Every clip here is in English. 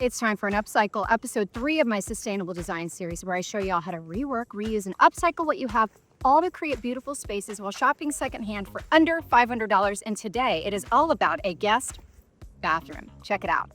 It's time for an Upcycle, episode 3 of my sustainable design series, where I show y'all how to rework, reuse, and upcycle what you have, all to create beautiful spaces while shopping secondhand for under $500. And today, it is all about a guest bathroom. Check it out.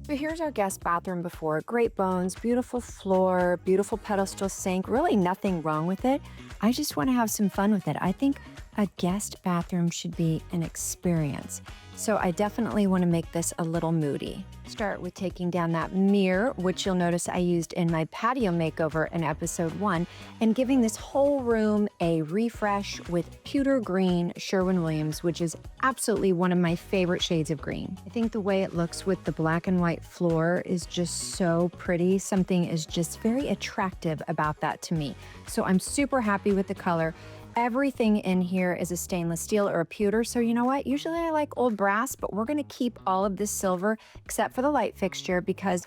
So here's our guest bathroom before. Great bones, beautiful floor, beautiful pedestal sink, really nothing wrong with it. I just want to have some fun with it. I think a guest bathroom should be an experience. So I definitely want to make this a little moody. Start with taking down that mirror, which you'll notice I used in my patio makeover in episode 1, and giving this whole room a refresh with pewter green Sherwin-Williams, which is absolutely one of my favorite shades of green. I think the way it looks with the black and white floor is just so pretty. Something is just very attractive about that to me. So I'm super happy with the color. Everything in here is a stainless steel or a pewter, so you know what? Usually I like old brass, but we're gonna keep all of this silver except for the light fixture because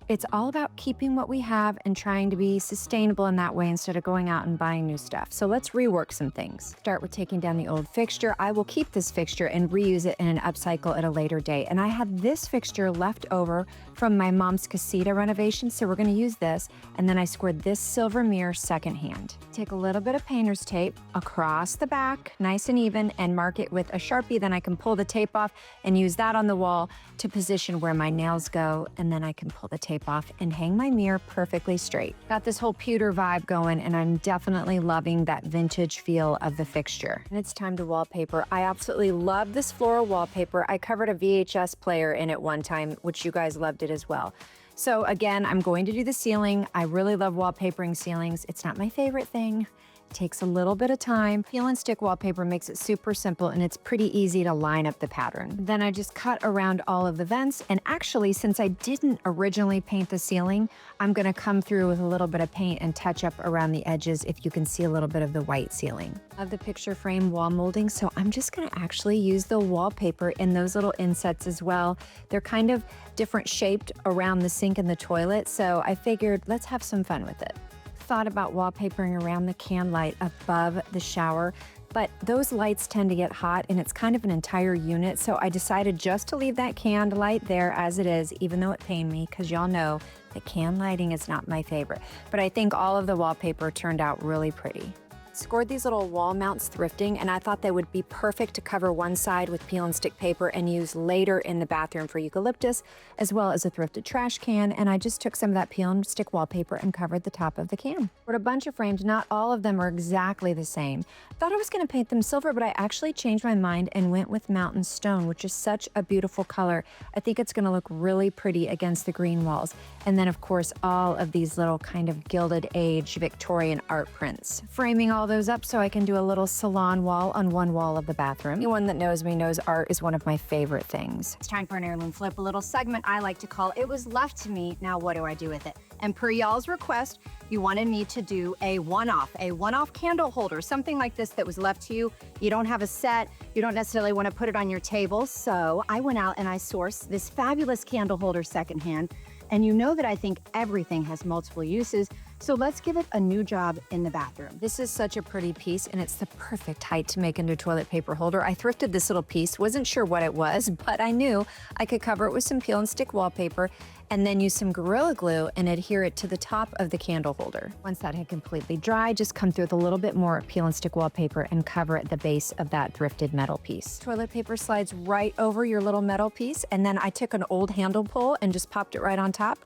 it's all about keeping what we have and trying to be sustainable in that way instead of going out and buying new stuff. So let's rework some things. Start with taking down the old fixture. I will keep this fixture and reuse it in an upcycle at a later date. And I had this fixture left over from my mom's casita renovation, so we're gonna use this. And then I scored this silver mirror secondhand. Take a little bit of painter's tape across the back, nice and even, and mark it with a Sharpie. Then I can pull the tape off and use that on the wall to position where my nails go. And then I can pull the tape off and hang my mirror perfectly straight. Got this whole pewter vibe going, and I'm definitely loving that vintage feel of the fixture. And it's time to wallpaper. I absolutely love this floral wallpaper. I covered a VHS player in it one time, which you guys loved it as well. So again, I'm going to do the ceiling. I really love wallpapering ceilings. It's not my favorite thing. It takes a little bit of time. Peel and stick wallpaper makes it super simple, and it's pretty easy to line up the pattern. Then I just cut around all of the vents, and actually, since I didn't originally paint the ceiling, I'm gonna come through with a little bit of paint and touch up around the edges if you can see a little bit of the white ceiling. I have the picture frame wall molding, so I'm just gonna actually use the wallpaper in those little insets as well. They're kind of different shaped around the sink and the toilet, so I figured let's have some fun with it. Thought about wallpapering around the can light above the shower, but those lights tend to get hot and it's kind of an entire unit, so I decided just to leave that can light there as it is, even though it pained me, because y'all know that can lighting is not my favorite. But I think all of the wallpaper turned out really pretty. Scored these little wall mounts thrifting, and I thought they would be perfect to cover one side with peel and stick paper and use later in the bathroom for eucalyptus, as well as a thrifted trash can. And I just took some of that peel and stick wallpaper and covered the top of the can. Scored a bunch of frames. Not all of them are exactly the same. Thought I was gonna paint them silver, but I actually changed my mind and went with mountain stone, which is such a beautiful color. I think it's gonna look really pretty against the green walls. And then of course, all of these little kind of Gilded Age Victorian art prints. Framing all those up so I can do a little salon wall on one wall of the bathroom. Anyone that knows me knows art is one of my favorite things. It's time for an heirloom flip, a little segment I like to call It Was Left to Me, Now What Do I Do With It? And per y'all's request, you wanted me to do a one-off candle holder, something like this that was left to you. You don't have a set, you don't necessarily want to put it on your table, so I went out and I sourced this fabulous candle holder secondhand. And you know that I think everything has multiple uses, so let's give it a new job in the bathroom. This is such a pretty piece, and it's the perfect height to make into a toilet paper holder. I thrifted this little piece, wasn't sure what it was, but I knew I could cover it with some peel and stick wallpaper and then use some Gorilla Glue and adhere it to the top of the candle holder. Once that had completely dried, just come through with a little bit more peel and stick wallpaper and cover at the base of that thrifted metal piece. Toilet paper slides right over your little metal piece, and then I took an old handle pull and just popped it right on top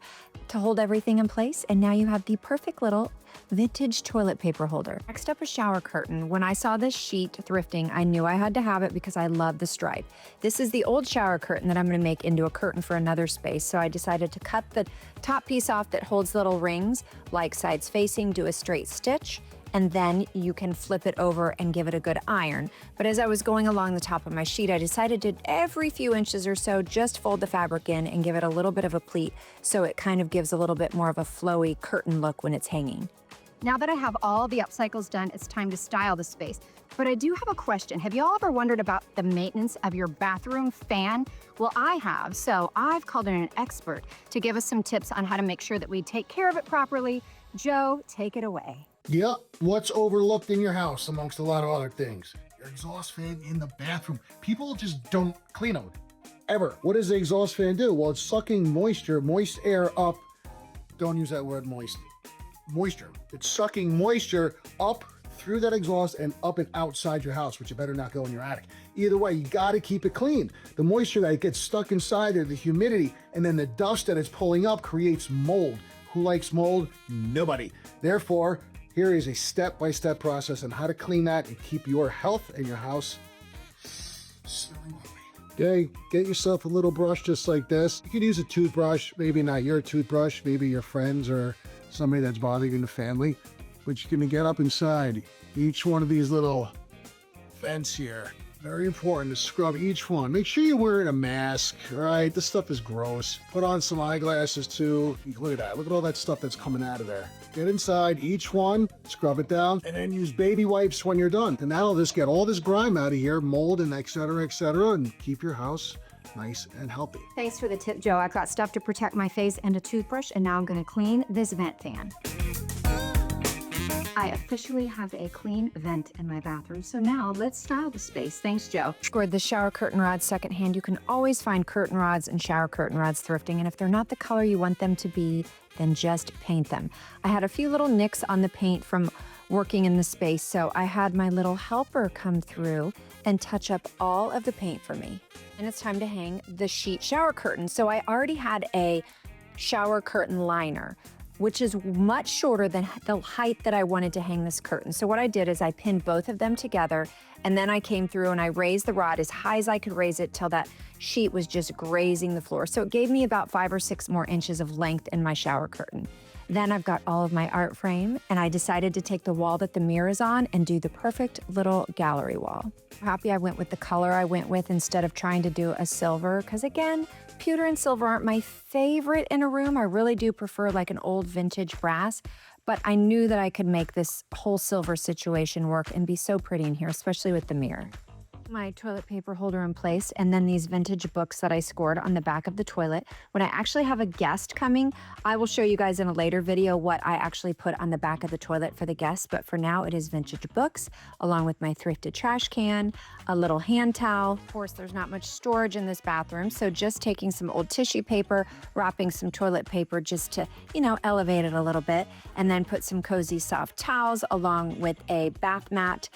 to hold everything in place, and now you have the perfect little vintage toilet paper holder. Next up, a shower curtain. When I saw this sheet thrifting, I knew I had to have it because I love the stripe. This is the old shower curtain that I'm gonna make into a curtain for another space, so I decided to cut the top piece off that holds little rings, like sides facing, do a straight stitch, and then you can flip it over and give it a good iron. But as I was going along the top of my sheet, I decided to, every few inches or so, just fold the fabric in and give it a little bit of a pleat so it kind of gives a little bit more of a flowy curtain look when it's hanging. Now that I have all the upcycles done, it's time to style the space. But I do have a question. Have y'all ever wondered about the maintenance of your bathroom fan? Well, I have, so I've called in an expert to give us some tips on how to make sure that we take care of it properly. Joe, take it away. Yep, what's overlooked in your house amongst a lot of other things? your exhaust fan in the bathroom. People just don't clean them, ever. What does the exhaust fan do? Well, it's sucking moist air up. Don't use that word moisture. It's sucking moisture up through that exhaust and up and outside your house, which you better not go in your attic. Either way, you gotta keep it clean. The moisture that gets stuck inside there, the humidity, and then the dust that it's pulling up creates mold. Who likes mold? Nobody. Therefore, here is a step-by-step process on how to clean that and keep your health and your house smelling lovely. Okay, get yourself a little brush just like this. You could use a toothbrush, maybe not your toothbrush, maybe your friends or somebody that's bothering you in the family. But you're gonna get up inside each one of these little vents here. Very important to scrub each one. Make sure you're wearing a mask, all right? This stuff is gross. Put on some eyeglasses too. Look at that. Look at all that stuff that's coming out of there. Get inside each one, scrub it down, and then use baby wipes when you're done. And that'll just get all this grime out of here, mold and et cetera, and keep your house nice and healthy. Thanks for the tip, Joe. I've got stuff to protect my face and a toothbrush, and now I'm gonna clean this vent fan. I officially have a clean vent in my bathroom, so now let's style the space. Thanks, Joe. Scored the shower curtain rods secondhand. You can always find curtain rods and shower curtain rods thrifting, and if they're not the color you want them to be, then just paint them. I had a few little nicks on the paint from working in the space, so I had my little helper come through and touch up all of the paint for me. And it's time to hang the sheet shower curtain. So I already had a shower curtain liner, which is much shorter than the height that I wanted to hang this curtain. So what I did is I pinned both of them together, and then I came through and I raised the rod as high as I could raise it till that sheet was just grazing the floor. So it gave me about 5 or 6 more inches of length in my shower curtain. Then I've got all of my art frame, and I decided to take the wall that the mirror is on and do the perfect little gallery wall. I'm happy I went with the color I went with instead of trying to do a silver, because again, pewter and silver aren't my favorite in a room. I really do prefer like an old vintage brass, but I knew that I could make this whole silver situation work and be so pretty in here, especially with the mirror. My toilet paper holder in place, and then these vintage books that I scored on the back of the toilet. When I actually have a guest coming, I will show you guys in a later video what I actually put on the back of the toilet for the guests, but for now it is vintage books, along with my thrifted trash can, a little hand towel. Of course, there's not much storage in this bathroom, so just taking some old tissue paper, wrapping some toilet paper just to, elevate it a little bit, and then put some cozy soft towels along with a bath mat,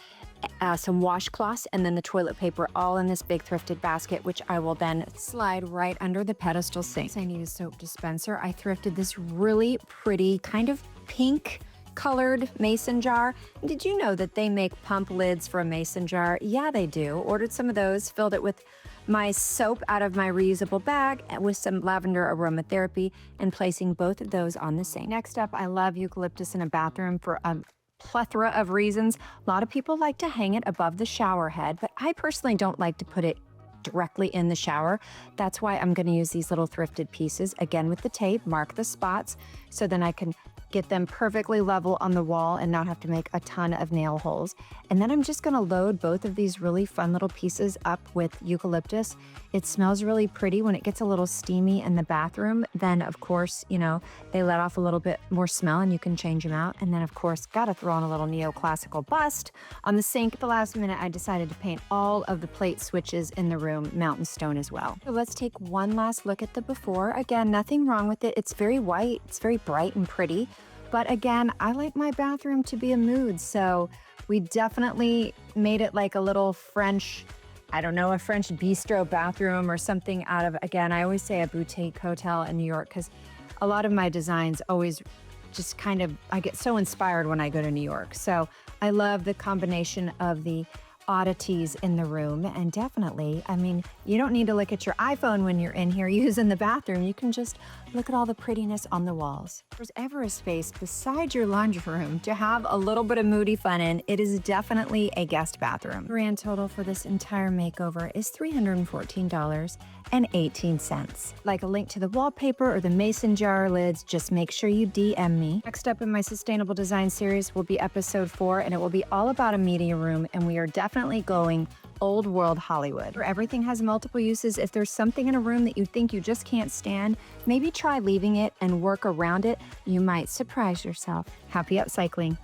some washcloths, and then the toilet paper all in this big thrifted basket, which I will then slide right under the pedestal sink. I need a soap dispenser. I thrifted this really pretty kind of pink colored mason jar. Did you know that they make pump lids for a mason jar? Yeah, they do. Ordered some of those, filled it with my soap out of my reusable bag with some lavender aromatherapy, and placing both of those on the sink. Next up, I love eucalyptus in a bathroom for a plethora of reasons. A lot of people like to hang it above the shower head, but I personally don't like to put it directly in the shower. That's why I'm going to use these little thrifted pieces, again with the tape, mark the spots, so then I can get them perfectly level on the wall and not have to make a ton of nail holes. And then I'm just gonna load both of these really fun little pieces up with eucalyptus. It smells really pretty when it gets a little steamy in the bathroom. Then of course, they let off a little bit more smell and you can change them out. And then of course, gotta throw on a little neoclassical bust. On the sink at the last minute, I decided to paint all of the plate switches in the room mountain stone as well. So let's take one last look at the before. Again, nothing wrong with it. It's very white, it's very bright and pretty. But again, I like my bathroom to be a mood, so we definitely made it like a little French, a French bistro bathroom or something out of, again, I always say a boutique hotel in New York, because a lot of my designs always just I get so inspired when I go to New York. So I love the combination of the oddities in the room, and definitely, you don't need to look at your iPhone when you're in here using the bathroom. You can just look at all the prettiness on the walls. If there's ever a space beside your laundry room to have a little bit of moody fun in, it is definitely a guest bathroom. Grand total for this entire makeover is $314.18. Like a link to the wallpaper or the mason jar lids, just make sure you DM me. Next up in my sustainable design series will be episode 4, and it will be all about a media room, and we are definitely going old world Hollywood, where everything has multiple uses. If there's something in a room that you think you just can't stand, maybe try leaving it and work around it. You might surprise yourself. Happy upcycling.